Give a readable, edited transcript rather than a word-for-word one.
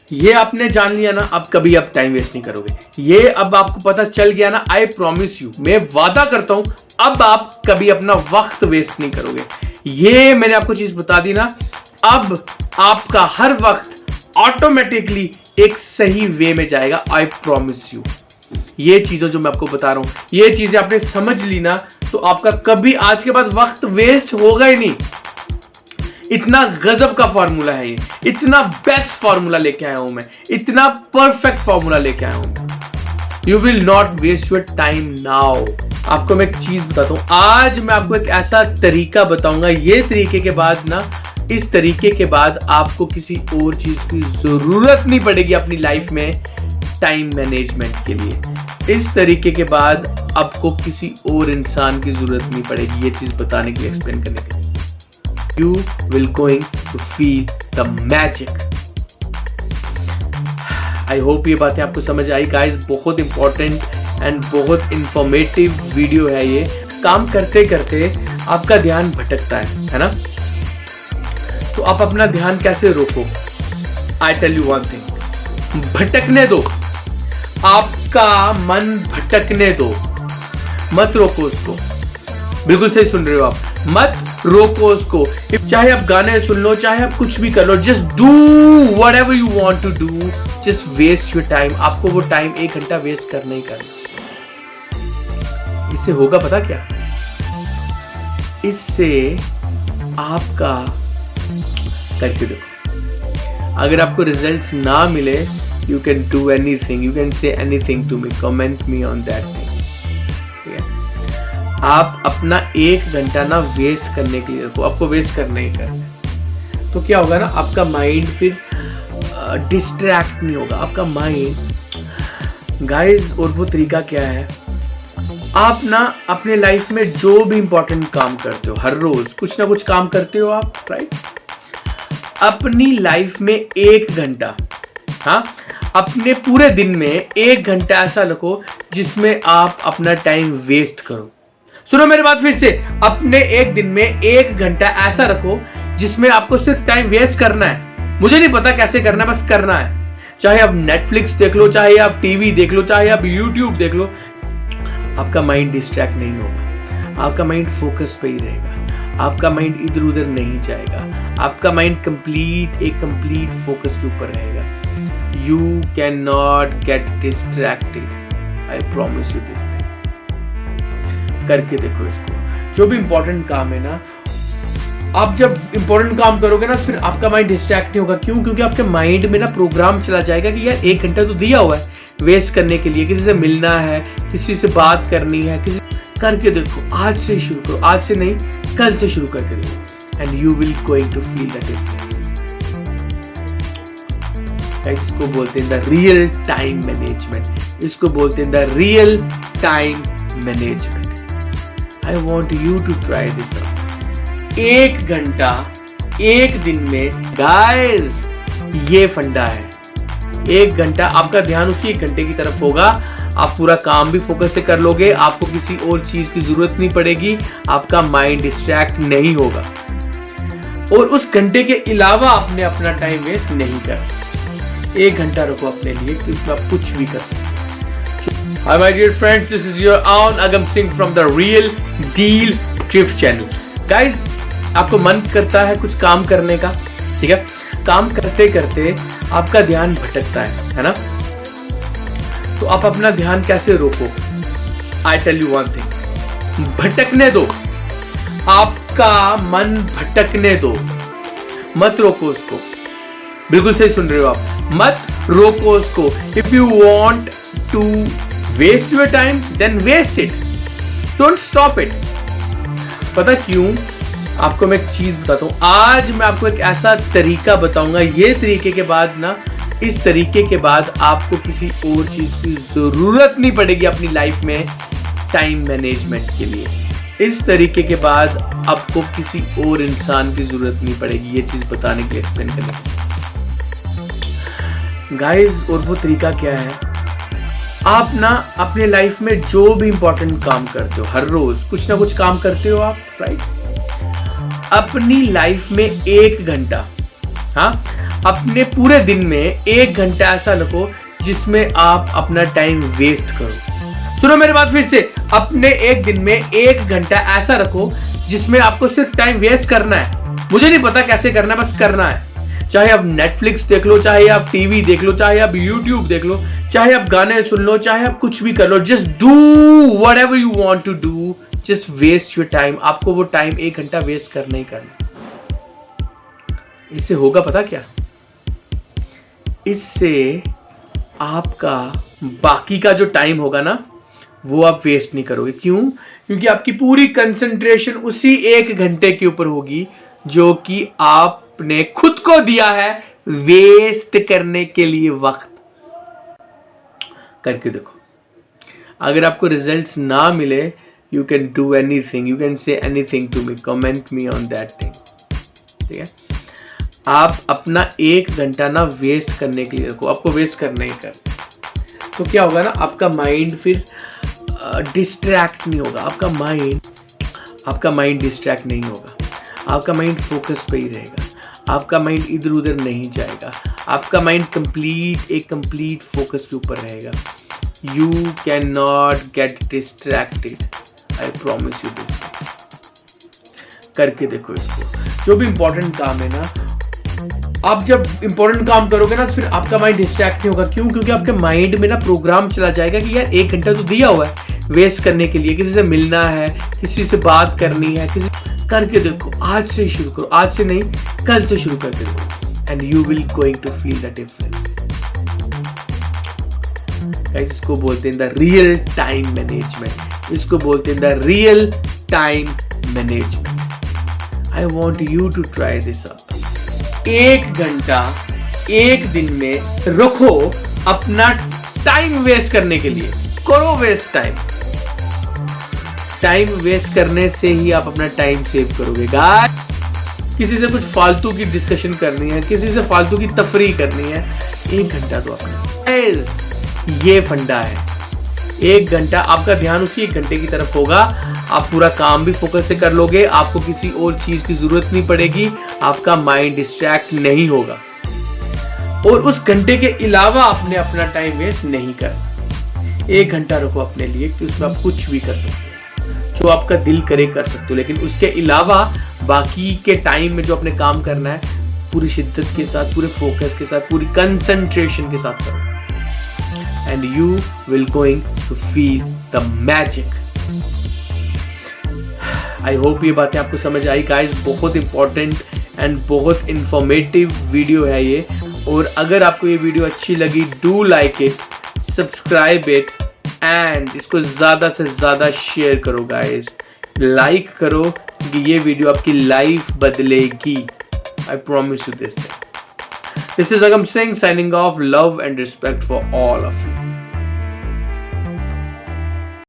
ये आपने जान लिया ना, अब कभी आप टाइम वेस्ट नहीं करोगे। ये अब आपको पता चल गया ना, आई प्रॉमिस यू, मैं वादा करता हूं अब आप कभी अपना वक्त वेस्ट नहीं करोगे। ये मैंने आपको चीज बता दी ना, अब आपका हर वक्त ऑटोमेटिकली एक सही वे में जाएगा, आई प्रॉमिस यू। ये चीजें जो मैं आपको बता रहा हूं, ये चीजें आपने समझ ली ना, तो आपका कभी आज के बाद वक्त वेस्ट होगा ही नहीं। इतना गजब का फॉर्मूला है ये, इतना बेस्ट फॉर्मूला लेके आया हूं मैं, इतना परफेक्ट फॉर्मूला लेके आया हूं। You will not waste your time now. आपको मैं एक चीज बताता हूं, आज मैं आपको एक ऐसा तरीका बताऊंगा, ये तरीके के बाद ना, इस तरीके के बाद आपको किसी और चीज की जरूरत नहीं पड़ेगी अपनी लाइफ में टाइम मैनेजमेंट के लिए। इस तरीके के बाद आपको किसी और इंसान की जरूरत नहीं पड़ेगी ये चीज बताने के लिए, एक्सप्लेन करने के लिए। You will going to feel the magic. I hope ये बातें आपको समझ आई गाइस। बहुत इंपॉर्टेंट एंड बहुत इंफॉर्मेटिव वीडियो है ये। काम करते करते आपका ध्यान भटकता है ना? तो आप अपना ध्यान कैसे रोको? I tell you one thing, भटकने दो, आपका मन भटकने दो, मत रोको उसको। बिल्कुल सही सुन रहे हो आप, मत रोको उसको। चाहे आप गाने सुन लो, चाहे आप कुछ भी कर लो, just do whatever you want to do, just waste your time. आपको वो टाइम 1 घंटा वेस्ट करना ही करना। इससे होगा पता क्या? इससे आपका, करके देखो, अगर आपको रिजल्ट्स ना मिले, you can do anything, you can say anything to me, comment me on that thing. आप अपना 1 घंटा ना वेस्ट करने के लिए रखो, आपको वेस्ट करना ही करना है। तो क्या होगा ना, आपका माइंड फिर डिस्ट्रैक्ट नहीं होगा, आपका माइंड गाइस। और वो तरीका क्या है, आप ना अपने लाइफ में जो भी इंपॉर्टेंट काम करते हो, हर रोज कुछ ना कुछ काम करते हो आप, राइट? अपनी लाइफ में 1 घंटा, हाँ, अपने पूरे दिन में 1 घंटा ऐसा रखो जिसमें आप अपना टाइम वेस्ट करो। सुनो मेरी बात फिर से, अपने एक दिन में 1 घंटा ऐसा रखो जिसमें आपको सिर्फ टाइम वेस्ट करना है। मुझे नहीं पता कैसे करना है, बस करना है। चाहे आप नेटफ्लिक्स देख लो, चाहे आप टीवी देख लो, चाहे आप यूट्यूब देख लो, आपका माइंड डिस्ट्रैक्ट नहीं होगा, आपका माइंड फोकस पे ही रहेगा, आपका माइंड इधर उधर नहीं जाएगा, आपका माइंड एक कंप्लीट फोकस के ऊपर रहेगा। You can not get distracted, I promise you this thing. करके देखो इसको। जो भी इंपॉर्टेंट काम है ना, आप जब इंपॉर्टेंट काम करोगे ना, फिर आपका माइंड डिस्ट्रैक्ट नहीं होगा। क्यों? क्योंकि आपके माइंड में ना प्रोग्राम चला जाएगा कि यार 1 घंटा तो दिया हुआ है वेस्ट करने के लिए, किसी से मिलना है, किसी से बात करनी है, करके देखो। आज से शुरू करो, आज से नहीं, कल से शुरू करके देखो, and you will going to feel the difference. इसको बोलते हैं द रियल टाइम मैनेजमेंट, इसको बोलते हैं the real time management. I want you to try this out. 1 घंटा 1 दिन में गाइस, ये फंडा है। 1 घंटा आपका ध्यान उसी 1 घंटे की तरफ होगा, आप पूरा काम भी फोकस से कर लोगे, आपको किसी और चीज की जरूरत नहीं पड़ेगी, आपका माइंड डिस्ट्रैक्ट नहीं होगा, और उस घंटे के अलावा आपने अपना टाइम वेस्ट नहीं करना। 1 घंटा रखो अपने लिए, उसमें आप कुछ भी कर सकते। Hi my dear friends, this is your own Agam Singh from the Real Deal Thrift Channel. Guys, आपको मन करता है कुछ काम करने का, ठीक है? काम करते करते आपका ध्यान भटकता है ना? तो आप अपना ध्यान कैसे रोको? I tell you one thing, भटकने दो, आपका मन भटकने दो, मत रोको उसको। बिल्कुल सही सुन रहे हो आप, मत रोको उसको। If you want to waste your time, then waste it. Don't stop it. पता क्यों? आपको मैं एक चीज बताता हूं, आज मैं आपको एक ऐसा तरीका बताऊंगा, ये तरीके के बाद ना, इस तरीके के बाद आपको किसी और चीज की जरूरत नहीं पड़ेगी अपनी लाइफ में टाइम मैनेजमेंट के लिए। इस तरीके के बाद आपको किसी और इंसान की जरूरत नहीं पड़ेगी ये चीज बताने के लिए, एक्सप्लेन करने के लिए गाइस। और वो तरीका क्या है, आप ना अपने लाइफ में जो भी इंपॉर्टेंट काम करते हो, हर रोज कुछ ना कुछ काम करते हो आप, राइट? अपनी लाइफ में 1 घंटा, हाँ, अपने पूरे दिन में 1 घंटा ऐसा रखो जिसमें आप अपना टाइम वेस्ट करो। सुनो मेरी बात फिर से, अपने एक दिन में 1 घंटा ऐसा रखो जिसमें आपको सिर्फ टाइम वेस्ट करना है। मुझे नहीं पता कैसे करना है, बस करना है। चाहे आप नेटफ्लिक्स देख लो, चाहे आप टीवी देख लो, चाहे आप यूट्यूब देख लो, चाहे आप गाने सुन लो, चाहे आप कुछ भी कर लो, just do whatever you want to do, just waste your time. आपको वो टाइम 1 घंटा वेस्ट करना ही करना। इससे होगा पता क्या? इससे आपका बाकी का जो टाइम होगा ना, वो आप वेस्ट नहीं करोगे। क्यों? क्योंकि आपकी पूरी कंसंट्रेशन उसी 1 घंटे के ऊपर होगी जो कि आपने खुद को दिया है वेस्ट करने के लिए। वक्त करके देखो, अगर आपको रिजल्ट्स ना मिले, you can do anything, you can say anything to me, comment me on that thing. ठीक है, आप अपना 1 घंटा ना वेस्ट करने के लिए रखो, आपको वेस्ट करना ही करना। तो क्या होगा ना, आपका माइंड फिर डिस्ट्रैक्ट नहीं होगा। आपका माइंड डिस्ट्रैक्ट नहीं होगा, आपका माइंड फोकस पे ही रहेगा, आपका माइंड इधर उधर नहीं जाएगा, आपका माइंड एक कंप्लीट फोकस के ऊपर रहेगा। You can not get distracted, I promise you this. करके देखो इसको। जो भी इंपॉर्टेंट काम है ना, आप जब इंपॉर्टेंट काम करोगे ना, फिर आपका माइंड डिस्ट्रैक्ट नहीं होगा। क्यों? क्योंकि आपके माइंड में ना प्रोग्राम चला जाएगा कि यार 1 घंटा तो दिया हुआ है वेस्ट करने के लिए, किसी से मिलना है, किसी से बात करनी है, करके देखो। आज से शुरू करो, आज से नहीं, कल से शुरू करके देखो, and you will going to feel the difference. इसको बोलते हैं द रियल टाइम मैनेजमेंट। इसको बोलते हैं the real time management. I want you to try this up. 1 घंटा 1 दिन में रखो अपना टाइम वेस्ट करने के लिए। करो वेस्ट टाइम वेस्ट करने से ही आप अपना टाइम सेव करोगे। गाइस, किसी से कुछ फालतू की डिस्कशन करनी है, किसी से फालतू की तफरी करनी है, 1 घंटा तो अपना। ये फंडा है। 1 घंटा आपका ध्यान उसी 1 घंटे की तरफ होगा। आप पूरा काम भी फोकस से कर लोगे, आपको किसी और चीज की जरूरत नहीं पड़ेगी, आपका माइंड डिस्ट्रैक्ट नहीं होगा। और उस घंटे के अलावा आपने अपना टाइम वेस्ट नहीं करना। 1 घंटा रखो अपने लिए कि उसमें आप कुछ भी कर सकते हो, जो आपका दिल करे कर सकते हो, लेकिन उसके अलावा बाकी के टाइम में जो अपने काम करना है, पूरी शिद्दत के साथ, पूरे फोकस के साथ, पूरी कंसंट्रेशन के साथ करो, and you will going to feel the magic. I hope ये बातें आपको समझ आई गाइस। बहुत इंपॉर्टेंट एंड बहुत इंफॉर्मेटिव वीडियो है ये। और अगर आपको ये वीडियो अच्छी लगी, do like it, subscribe it, and इसको ज़्यादा से ज़्यादा शेयर करो गाइस। लाइक करो कि ये वीडियो आपकी लाइफ बदलेगी। I promise you this. This is Agam Singh signing off. Love and respect for all of you.